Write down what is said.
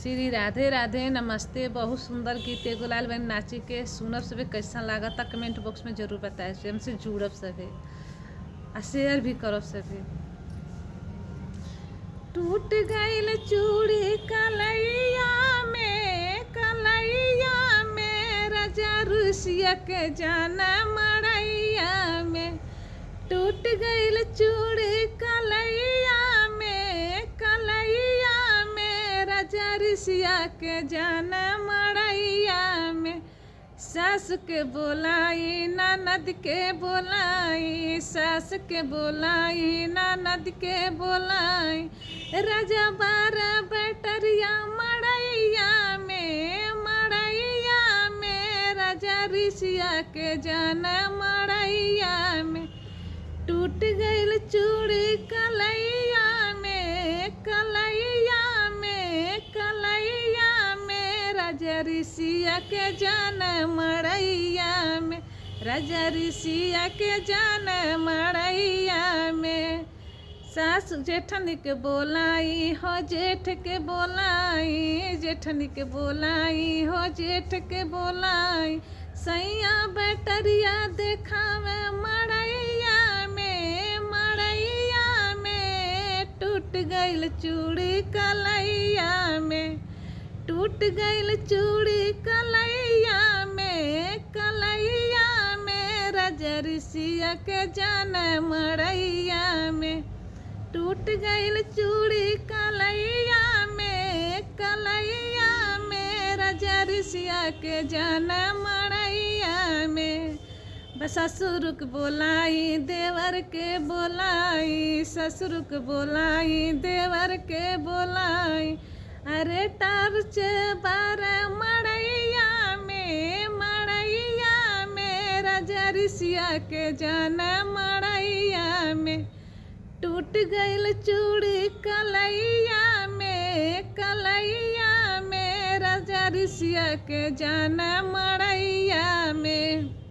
श्री राधे राधे नमस्ते। बहुत सुंदर गीत एगो लाल बहन नाची के सुनब सभी कैसा लागता कमेंट बॉक्स में जरूर बताए। हमसे जुड़ब सभी आ शेयर भी करब सभी। टूट गईल चूड़ी कलैया में राजा रुसिया के जाना मड़ैया में। टूट गईल चूड़ी कलैया में राजा रुसिया के जाना मड़ैया में। सास के बोलाई ननद के बोलाई, सास के बोलाई ननद के बोलाई। राजा बारह बैटरिया मड़ैया में राजा ऋषिया के जाना मड़ैया में। टूट गईल चूड़ी कलैया में राजा ऋषिया के जाना मड़ैया में। राजा ऋषिया के जाना मड़ैया में। सास जेठनी के बोलाई हो जेठ के बोलाई, जेठनी के बोलाई हो जेठ के बोलाई। सैया बैटरिया देखावे मड़ैया में टूट गईल चूड़ी कलैया में। टूट गईल चूड़ी कलैया में राजा ऋषिया के जाना मड़ैया में। टूट गईल चूड़ी कलैया में राजा ऋषिया के जाना मड़ैया में। ससुर के बोलाई देवर के बोलाई, ससुर के बोलाई देवर के बोलाई। अरे टार्च बारह मड़ैया में राजा ऋषिया के जाना मड़ैया में। टूट गईल चूड़ी कलैया में राजा ऋषिया के जाना मड़ैया में।